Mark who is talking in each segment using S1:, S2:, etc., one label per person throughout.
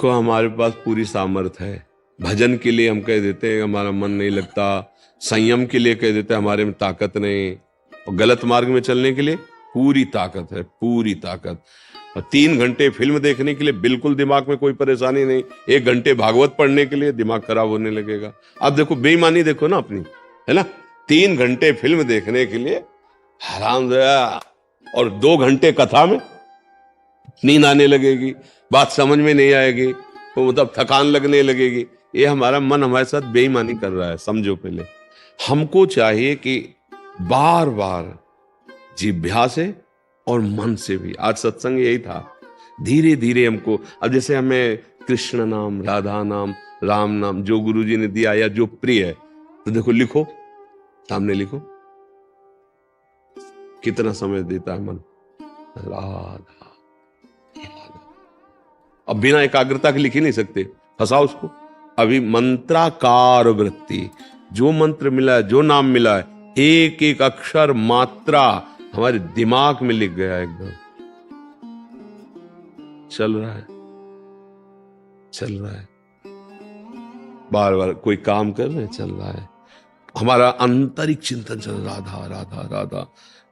S1: देखो हमारे पास पूरी सामर्थ्य है। भजन के लिए हम कह देते हैं हमारा मन नहीं लगता, संयम के लिए कह देते हैं हमारे में ताकत नहीं, और गलत मार्ग में चलने के लिए पूरी ताकत है, पूरी ताकत। और 3 घंटे फिल्म देखने के लिए बिल्कुल दिमाग में कोई परेशानी नहीं, 1 घंटे भागवत पढ़ने के लिए दिमाग खराब होने लगेगा। अब देखो बेईमानी देखो ना अपनी, है ना। 3 घंटे फिल्म देखने के लिए हराम और 2 घंटे कथा में नींद आने लगेगी, बात समझ में नहीं आएगी, तो मतलब थकान लगने लगेगी। ये हमारा मन हमारे साथ बेईमानी कर रहा है, समझो। पहले हमको चाहिए कि बार बार जिह्वा से और मन से भी, आज सत्संग यही था, धीरे धीरे हमको। अब जैसे हमें कृष्ण नाम, राधा नाम, राम नाम जो गुरु जी ने दिया या जो प्रिय है, तो देखो लिखो, सामने लिखो, कितना समय देता है मन, राधा। अब बिना एकाग्रता के लिख ही नहीं सकते, फंसाओ उसको। अभी मंत्राकार वृत्ति, जो मंत्र मिला है, जो नाम मिला है, एक एक अक्षर मात्रा हमारे दिमाग में लिख गया, एकदम चल रहा है, चल रहा है। बार बार कोई काम कर रहे हैं, चल रहा है। हमारा आंतरिक चिंतन चल रहा, राधा राधा राधा।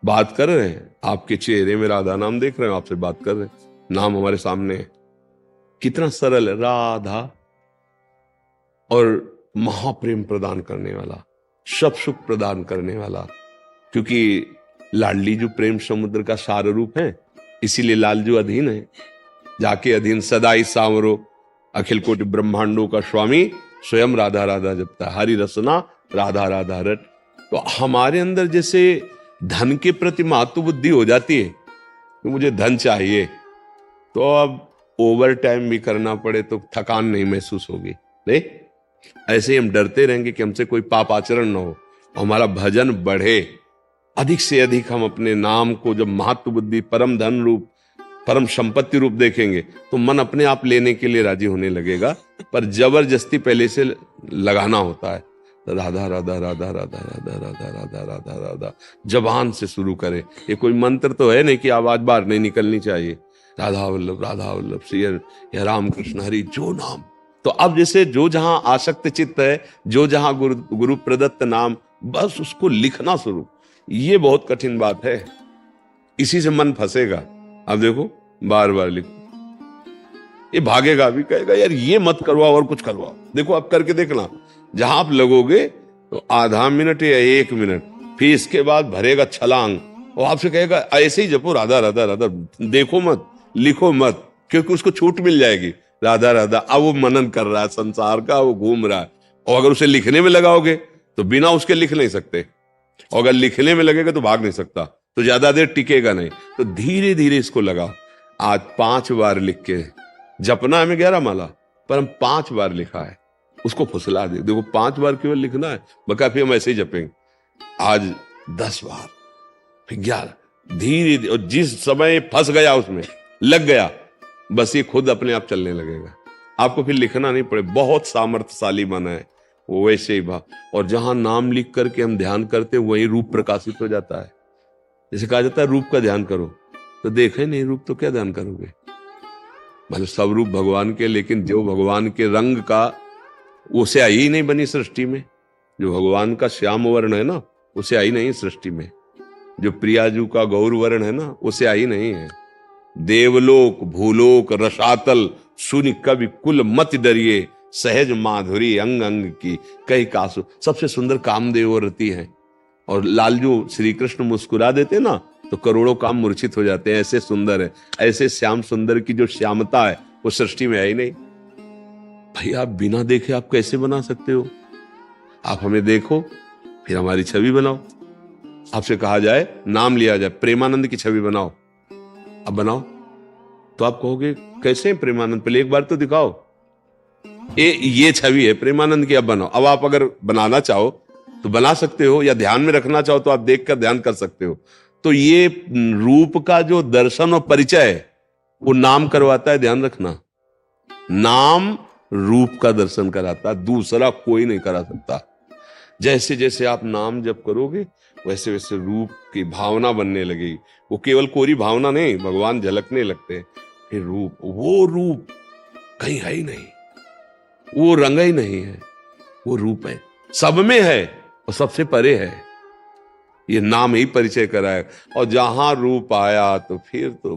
S1: बात कर रहे हैं, आपके चेहरे में राधा नाम देख रहे हैं, आपसे बात कर रहे हैं, नाम हमारे सामने है। कितना सरल है, राधा। और महाप्रेम प्रदान करने वाला, सब सुख प्रदान करने वाला, क्योंकि लाडली जो प्रेम समुद्र का सार रूप है, इसीलिए लालजू अधीन है। जाके अधीन सदाई सांवरो, अखिल कोटि ब्रह्मांडों का स्वामी स्वयं राधा राधा जपता है, हरि रसना राधा राधा रट। तो हमारे अंदर जैसे धन के प्रति महत्व बुद्धि हो जाती है कि मुझे धन चाहिए, तो अब ओवर टाइम भी करना पड़े तो थकान नहीं महसूस होगी, नहीं। ऐसे ही हम डरते रहेंगे कि हमसे कोई पाप आचरण ना हो, हमारा भजन बढ़े, अधिक से अधिक हम अपने नाम को जब महत्व बुद्धि, परम धन रूप, परम संपत्ति रूप देखेंगे, तो मन अपने आप लेने के लिए राजी होने लगेगा। पर जबरदस्ती पहले से लगाना होता है, राधा राधा राधा राधा राधा राधा राधा राधा राधा, जबान से शुरू करें। ये कोई मंत्र तो है नहीं कि आवाज बाहर नहीं निकलनी चाहिए, राधा वल्लभ श्री या राम कृष्ण हरि, जो नाम। तो अब जैसे जो जहां आसक्त चित्त है, जो जहां गुरु प्रदत्त नाम, बस उसको लिखना शुरू। ये बहुत कठिन बात है, इसी से मन फंसेगा। अब देखो बार बार लिखो, ये भागेगा भी, कहेगा यार ये मत करवाओ और कुछ करवाओ। देखो अब करके देखना, जहां आप लगोगे तो आधा मिनट या 1 मिनट, फिर इसके बाद भरेगा छलांग, और आपसे कहेगा ऐसे ही जपो राधा राधा राधा, देखो मत, लिखो मत, क्योंकि उसको छूट मिल जाएगी। राधा राधा, अब वो मनन कर रहा है संसार का, वो घूम रहा है। और अगर उसे लिखने में लगाओगे तो बिना उसके लिख नहीं सकते, और अगर लिखने में लगेगा तो भाग नहीं सकता, तो ज्यादा देर टिकेगा नहीं। तो धीरे धीरे इसको लगाओ। आज 5 बार लिख के जपना हमें 11 माला, पर हम 5 बार लिखा है, उसको फुसला दे। देखो 5 बार केवल लिखना है, बका फिर हम ऐसे ही जपेंगे। आज 10 बार, फिर 11, धीरे धीरे। और जिस समय फंस गया उसमें लग गया, बस ये खुद अपने आप चलने लगेगा, आपको फिर लिखना नहीं पड़े। बहुत सामर्थ्यशाली मन है वो, वैसे ही भाव। और जहां नाम लिख करके हम ध्यान करते वही रूप प्रकाशित हो जाता है। जैसे कहा जाता है रूप का ध्यान करो, तो देखे नहीं रूप तो क्या ध्यान करोगे। मतलब सब रूप भगवान के, लेकिन जो भगवान के रंग का, वो स्याही ही नहीं बनी सृष्टि में। जो भगवान का श्याम वर्ण है ना, वो स्याही नहीं सृष्टि में। जो प्रियाजू का गौर वर्ण है ना, वो स्याही नहीं है। देवलोक भूलोक रसातल, सुनि कवि कुल मत डरिए, सहज माधुरी अंग अंग की कई कासु। सबसे सुंदर कामदेव रति है, और लालजू श्री कृष्ण मुस्कुरा देते ना तो करोड़ों काम मूर्छित हो जाते हैं, ऐसे सुंदर है। ऐसे श्याम सुंदर की जो श्यामता है वो सृष्टि में है ही नहीं। भाई आप बिना देखे आप कैसे बना सकते हो? आप हमें देखो, फिर हमारी छवि बनाओ। आपसे कहा जाए, नाम लिया जाए, प्रेमानंद की छवि बनाओ, अब बनाओ, तो आप कहोगे कैसे प्रेमानंद? पहले एक बार तो दिखाओ, ये छवि है प्रेमानंद की, अब बनाओ। अब आप अगर बनाना चाहो तो बना सकते हो, या ध्यान में रखना चाहो तो आप देखकर ध्यान कर सकते हो। तो ये रूप का जो दर्शन और परिचय है वो नाम करवाता है, ध्यान रखना। नाम रूप का दर्शन कराता, दूसरा कोई नहीं करा सकता। जैसे जैसे आप नाम जप करोगे वैसे वैसे रूप की भावना बनने लगेगी। वो केवल कोरी भावना नहीं, भगवान झलकने लगते हैं। फिर रूप, वो रूप कहीं है ही नहीं, वो रंग ही नहीं है, वो रूप है, सब में है और सबसे परे है। ये नाम ही परिचय कराए। और जहां रूप आया तो फिर तो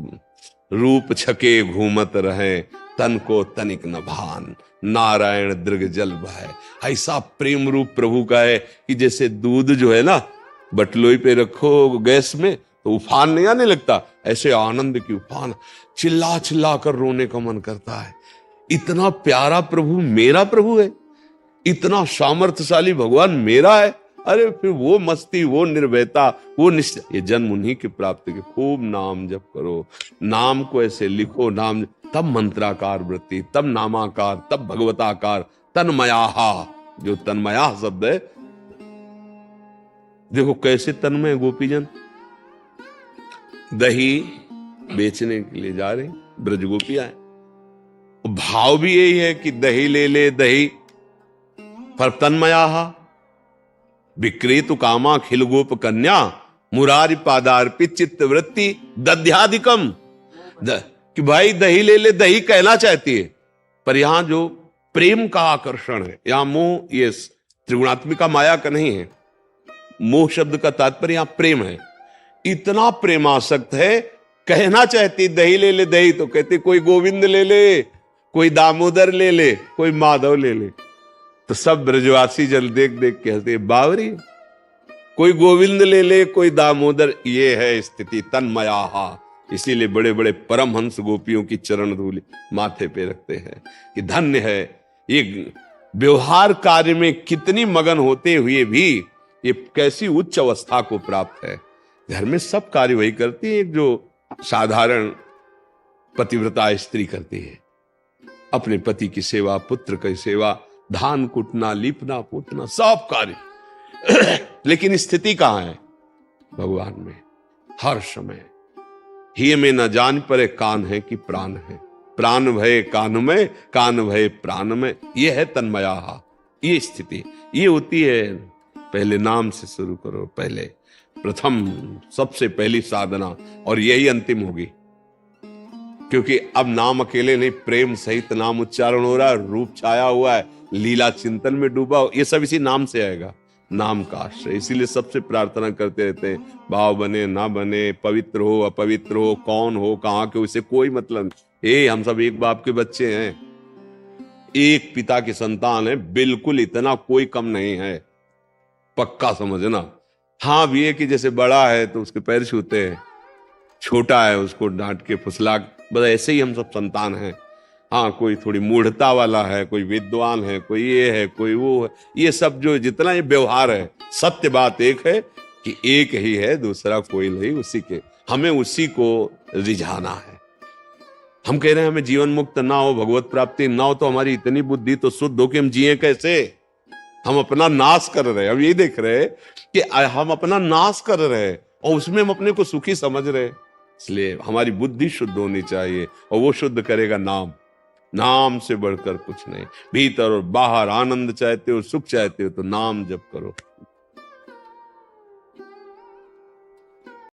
S1: रूप छके घूमत रहे, तन को तनिक न भान, नारायण दृग जल बहाए। ऐसा प्रेम रूप प्रभु का है कि जैसे दूध जो है ना, बटलोई पे रखो गैस में तो उफान नहीं आने लगता, ऐसे आनंद की उफान, चिल्ला चिल्ला कर रोने का मन करता है। इतना प्यारा प्रभु मेरा प्रभु है, इतना सामर्थ्यशाली भगवान मेरा है। अरे फिर वो मस्ती, वो निर्भयता, वो निश्चय, ये जन्म उन्हीं की प्राप्ति के। खूब नाम जप करो, नाम को ऐसे लिखो, नाम तब मंत्राकार वृत्ति, तब नामाकार, तब भगवताकार, तन्मयाहा। जो तन्मया शब्द है, देखो कैसे तन्मय गोपीजन। दही बेचने के लिए जा रहे ब्रज गोपियां, भाव भी यही है कि दही ले ले दही, पर तन्मयाहा विक्रेतु कामा खिल गोप कन्या, मुरारी पादार्पित चित्त वृत्ति दध्याधिकम। कि भाई दही ले ले, दही कहना चाहती है, पर यहां जो प्रेम का आकर्षण है, यहां मोह, ये त्रिगुणात्मिका माया का नहीं है। मोह शब्द का तात्पर्य यहां प्रेम है। इतना प्रेमासक्त है, कहना चाहती दही ले ले दही, तो कहती कोई गोविंद ले ले, कोई दामोदर ले ले, कोई माधव ले ले। तो सब ब्रजवासी जल देख देख के हंसते, बावरी, कोई गोविंद ले ले, कोई दामोदर। ये है स्थिति तन्मयाहा। इसीलिए बड़े बड़े परमहंस गोपियों की चरण धूलि माथे पे रखते हैं कि धन्य है ये व्यवहार कार्य में कितनी मगन होते हुए भी ये कैसी उच्च अवस्था को प्राप्त है। घर में सब कार्य वही करती है जो साधारण पतिव्रता स्त्री करती है। अपने पति की सेवा, पुत्र की सेवा, धान कुटना, लीपना पोतना, सब कार्य। लेकिन स्थिति कहां है? भगवान में हर समय। ही में न जान परे कान है कि प्राण है, प्राण भय कान में, कान भय प्राण में। यह है तन्मयाहा। ये स्थिति ये होती है। पहले नाम से शुरू करो, पहले प्रथम सबसे पहली साधना, और यही अंतिम होगी। क्योंकि अब नाम अकेले नहीं, प्रेम सहित नाम उच्चारण हो रहा है, रूप छाया हुआ है, लीला चिंतन में डूबा हो, ये सब इसी नाम से आएगा, नाम का आश्रय। इसीलिए सबसे प्रार्थना करते रहते हैं, भाव बने ना बने, पवित्र हो अपवित्र हो, कौन हो कहां के, उसे कोई मतलब नहीं। हम सब एक बाप के बच्चे हैं, एक पिता की संतान है, बिल्कुल इतना कोई कम नहीं है, पक्का समझना। हाँ भी है कि जैसे बड़ा है तो उसके पैर छूते हैं, छोटा है उसको डांट के फुसला, बस ऐसे ही हम सब संतान हैं। हाँ, कोई थोड़ी मूढ़ता वाला है, कोई विद्वान है, कोई ये है, कोई वो है, ये सब जो जितना ये व्यवहार है, सत्य बात एक है कि एक ही है, दूसरा कोई नहीं, उसी के हमें उसी को रिझाना है। हम कह रहे हैं हमें जीवन मुक्त ना हो, भगवत प्राप्ति ना हो, तो हमारी इतनी बुद्धि तो शुद्ध हो कि हम जिए कैसे? हम अपना नाश कर रहे हैं। हम ये देख रहे हैं कि हम अपना नाश कर रहे हैं और उसमें हम अपने को सुखी समझ रहे हैं। इसलिए हमारी बुद्धि शुद्ध होनी चाहिए, और वो शुद्ध करेगा नाम। नाम से बढ़कर कुछ नहीं। भीतर और बाहर आनंद चाहते हो, सुख चाहते हो, तो नाम जप करो।